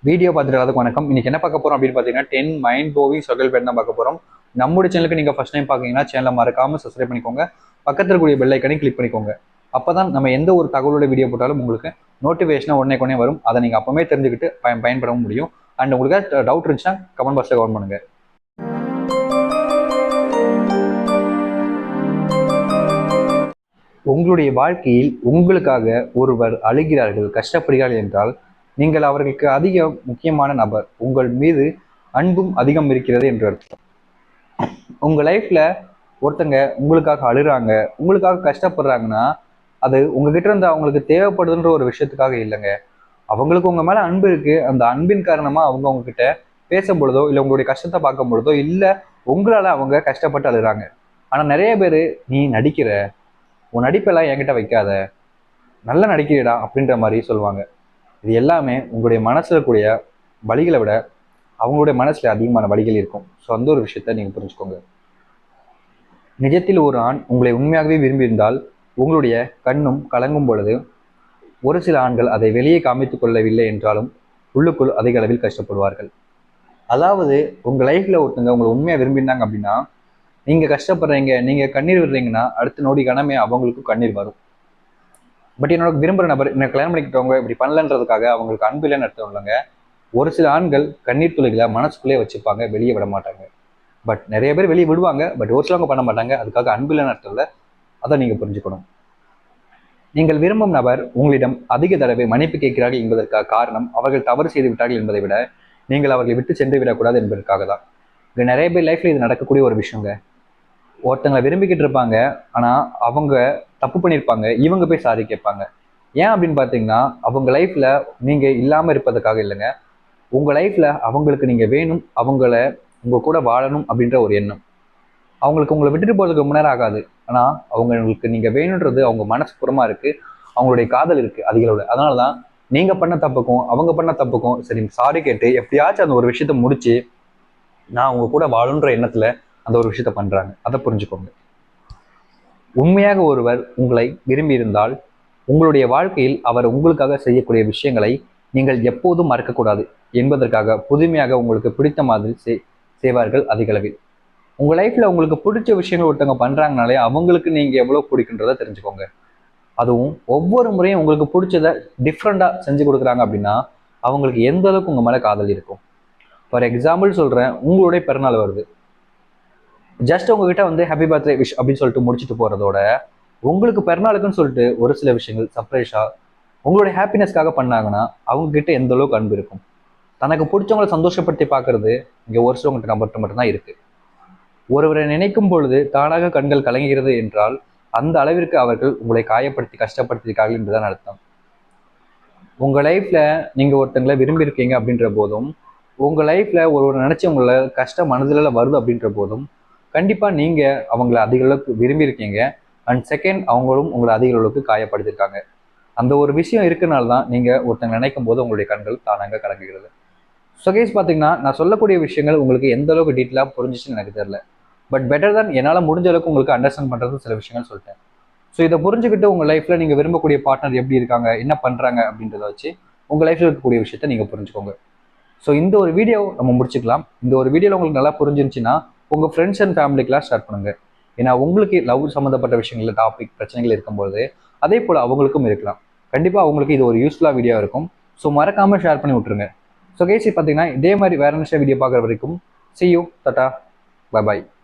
Video பார்த்துட்டு எல்லாத்துக்கும் வணக்கம். இன்னைக்கு என்ன பார்க்க போறோம் அப்படின்னு பார்த்தீங்கன்னா 10 மைண்ட் ப்ளோவிங் ஸ்ட்ரகிள் பேட்டர்ன் தான் பார்க்க போறோம். நம்மளுடைய சேனலுக்கு நீங்க ஃபர்ஸ்ட் டைம் பார்க்கீங்கன்னா சேனலை மறக்காம சப்ஸ்கிரைப் பண்ணிக்கோங்க. பக்கத்தில் இருக்கக்கூடிய பெல் ஐக்கனை கிளிக் பண்ணிக்கோங்க. அப்பதான் நம்ம எந்த ஒரு தகவலோட வீடியோ போட்டாலும் உங்களுக்கு நோட்டிஃபிகேஷன் உடனே வரும். அதை நீங்க அப்பவே தெரிஞ்சுக்கிட்டு பயன்பட முடியும். அண்ட் உங்களுக்கு டவுட் இருந்துச்சுன்னா கமெண்ட் பாக்ஸ்ல கமெண்ட் பண்ணுங்க. உங்களுடைய வாழ்க்கையில் உங்களுக்காக ஒருவர் அழுகிறார்கள், கஷ்டப்படுகிறார்கள் என்றால் நீங்கள் அவர்களுக்கு அதிக முக்கியமான நபர். உங்கள் மீது அன்பும் அதிகம் இருக்கிறது என்று அர்த்தம். உங்க லைஃப்ல ஒருத்தங்க உங்களுக்காக அழுறாங்க, உங்களுக்காக கஷ்டப்படுறாங்கன்னா அது உங்ககிட்ட இருந்து அவங்களுக்கு தேவைப்படுதுன்ற ஒரு விஷயத்துக்காக இல்லைங்க. அவங்களுக்கு உங்க மேல அன்பு இருக்கு. அந்த அன்பின் காரணமா அவங்க உங்ககிட்ட பேசும் பொழுதோ இல்லை உங்களுடைய கஷ்டத்தை பார்க்கும் பொழுதோ இல்லை உங்களால அவங்க கஷ்டப்பட்டு அழுறாங்க. ஆனா நிறைய பேர் நீ நடிக்கிற, உன் நடிப்பெல்லாம் என்கிட்ட வைக்காத, நல்லா நடிக்கிறடா அப்படின்ற மாதிரி சொல்லுவாங்க. இது எல்லாமே உங்களுடைய மனசுல கூடிய வலிகளை விட அவங்களுடைய மனசுல அதிகமான வலிகள் இருக்கும். ஸோ அந்த ஒரு விஷயத்த நீங்க புரிஞ்சுக்கோங்க. நிஜத்தில் ஒரு ஆண் உங்களை உண்மையாகவே விரும்பியிருந்தால் உங்களுடைய கண்ணும் கலங்கும் பொழுது ஒரு சில ஆண்கள் அதை வெளியே காமித்துக் கொள்ளவில்லை என்றாலும் உள்ளுக்குள் அதிக அளவில் கஷ்டப்படுவார்கள். அதாவது உங்க லைஃப்ல ஒருத்தங்க உங்களை உண்மையா விரும்பியிருந்தாங்க அப்படின்னா நீங்க கஷ்டப்படுறீங்க, நீங்க கண்ணீர் விடுறீங்கன்னா அடுத்த நொடி கணமே அவங்களுக்கும் கண்ணீர் வரும். பட் என்னோட விரும்புகிற நபர் என்ன கல்யாணம் பண்ணிக்கிட்டவங்க இப்படி பண்ணலன்றதுக்காக அவங்களுக்கு அன்பு இல்லைன்னு அர்த்தம் இல்லைங்க. ஒரு சில ஆண்கள் கண்ணீர் துளிகளை மனசுக்குள்ளே வச்சுப்பாங்க, வெளியே விட மாட்டாங்க. பட் நிறைய பேர் வெளியே விடுவாங்க, பட் ஒரு சிலவங்க பண்ண மாட்டாங்க. அதுக்காக அன்பு இல்லைன்னு அர்த்தம் இல்லை. அதை நீங்க புரிஞ்சுக்கணும். நீங்கள் விரும்பும் நபர் உங்களிடம் அதிக தடவை மன்னிப்பு கேட்கிறார்கள் என்பதற்காக காரணம் அவர்கள் தவறு செய்து விட்டார்கள் என்பதை விட நீங்கள் அவர்களை விட்டு சென்று விடக்கூடாது என்பதற்காக தான். இங்க நிறைய பேர் லைஃப்ல இது நடக்கக்கூடிய ஒரு விஷயங்க. ஒருத்தங்களை விரும்பிக்கிட்டு இருப்பாங்க, ஆனா அவங்க தப்பு பண்ணியிருப்பாங்க, இவங்க போய் சாரி கேட்பாங்க. ஏன் அப்படின்னு பார்த்தீங்கன்னா அவங்க லைஃப்ல நீங்க இல்லாம இருப்பதற்காக இல்லைங்க. உங்க லைஃப்ல அவங்களுக்கு நீங்க வேணும், அவங்கள உங்க கூட வாழணும் அப்படின்ற ஒரு எண்ணம். அவங்களுக்கு உங்களை விட்டுட்டு போறதுக்கு ரொம்ப நேரம் ஆகாது. ஆனா அவங்களுக்கு நீங்க வேணுன்றது அவங்க மனசு புறமா இருக்கு, அவங்களுடைய காதல் இருக்கு அதிகளவுல. அதனாலதான் நீங்க பண்ண தப்புக்கும் அவங்க பண்ண தப்புக்கும் சரி சாரி கேட்டு எப்படியாச்சும் அந்த ஒரு விஷயத்த முடிச்சு நான் உங்க கூட வாழுன்ற எண்ணத்துல அந்த ஒரு விஷயத்த பண்றாங்க. அதை புரிஞ்சுக்கோங்க. உண்மையாக ஒருவர் உங்களை விரும்பி இருந்தால் உங்களுடைய வாழ்க்கையில் அவர் உங்களுக்காக செய்யக்கூடிய விஷயங்களை நீங்கள் எப்போதும் மறக்கக்கூடாது என்பதற்காக புதுமையாக உங்களுக்கு பிடித்த மாதிரி செய்வார்கள் அதிகளவில். உங்க லைஃப்ல உங்களுக்கு பிடிச்ச விஷயங்கள் ஒருத்தவங்க பண்றாங்கனாலே அவங்களுக்கு நீங்க எவ்வளவு பிடிக்குன்றதை தெரிஞ்சுக்கோங்க. அதுவும் ஒவ்வொரு முறையும் உங்களுக்கு பிடிச்சதை டிஃப்ரெண்டா செஞ்சு கொடுக்குறாங்க அப்படின்னா அவங்களுக்கு எந்த அளவுக்கு உங்க மேல காதல் இருக்கும். ஃபார் எக்ஸாம்பிள் சொல்றேன், உங்களுடைய பிறநாள் வருது, ஜஸ்ட் உங்ககிட்ட வந்து ஹாப்பி பர்த்டே விஷ் அப்படின்னு சொல்லிட்டு முடிச்சுட்டு போறதோட உங்களுக்கு பிறநாளுக்குன்னு சொல்லிட்டு ஒரு சில விஷயங்கள் சர்ப்ரைஸா உங்களுடைய ஹாப்பினஸ்க்காக பண்ணாங்கன்னா அவங்க கிட்ட எந்த அளவுக்கு அன்பு இருக்கும். தனக்கு பிடிச்சவங்களை சந்தோஷப்படுத்தி பார்க்கறது இங்க ஒரு சிலவங்கிட்ட நம்பர்கிட்ட மட்டும்தான் இருக்கு. ஒருவரை நினைக்கும் பொழுது தானாக கண்கள் கலங்குகிறது என்றால் அந்த அளவிற்கு அவர்கள் உங்களை காயப்படுத்தி கஷ்டப்படுத்திருக்கார்கள் என்றுதான் அர்த்தம். உங்க லைஃப்ல நீங்க ஒருத்தங்களை விரும்பி இருக்கீங்க அப்படின்ற போதும் உங்க லைஃப்ல ஒரு நினைச்சு உங்களை கஷ்டம் மனதில வருது அப்படின்ற போதும் கண்டிப்பா நீங்க அவங்கள அதிக அளவுக்கு விரும்பி இருக்கீங்க. அண்ட் செகண்ட் அவங்களும் உங்களை அதிக அளவுக்கு காயப்படுத்திருக்காங்க. அந்த ஒரு விஷயம் இருக்கனால தான் நீங்க ஒருத்தங்க நினைக்கும் போது உங்களுடைய கண்கள் தானாக கலங்குகிறது. ஸோ கைஸ் பார்த்தீங்கன்னா நான் சொல்லக்கூடிய விஷயங்கள் உங்களுக்கு எந்த அளவுக்கு டீட்டெயிலாக புரிஞ்சிச்சுன்னு எனக்கு தெரியல. பட் பெட்டர் தான் என்னால் முடிஞ்ச அளவுக்கு உங்களுக்கு அண்டர்ஸ்டாண்ட் பண்ணுறது சில விஷயங்கள் சொல்லிட்டேன். ஸோ இதை புரிஞ்சுக்கிட்டு உங்கள் லைஃப்ல நீங்கள் விரும்பக்கூடிய பார்ட்னர் எப்படி இருக்காங்க, என்ன பண்ணுறாங்க அப்படின்றத வச்சு உங்கள் லைஃப்ல இருக்கக்கூடிய விஷயத்த நீங்கள் புரிஞ்சுக்கோங்க. ஸோ இந்த ஒரு வீடியோ நம்ம முடிச்சுக்கலாம். இந்த ஒரு வீடியோவில் உங்களுக்கு நல்லா புரிஞ்சிருந்துச்சுன்னா உங்கள் ஃப்ரெண்ட்ஸ் அண்ட் ஃபேமிலிக்கெலாம் ஷேர் பண்ணுங்கள். ஏன்னா உங்களுக்கு லவ் சம்மந்தப்பட்ட விஷயங்கள் டாபிக் பிரச்சனைகள் இருக்கும்போது அதே போல் அவங்களுக்கும் இருக்கலாம். கண்டிப்பாக அவங்களுக்கு இது ஒரு யூஸ்ஃபுல்லாக வீடியோ இருக்கும். ஸோ மறக்காமல் ஷேர் பண்ணி விட்ருங்க. ஸோ கேசி பார்த்தீங்கன்னா இதே மாதிரி வேற நிமிஷம் வீடியோ பார்க்குற வரைக்கும் see you, tata, bye bye.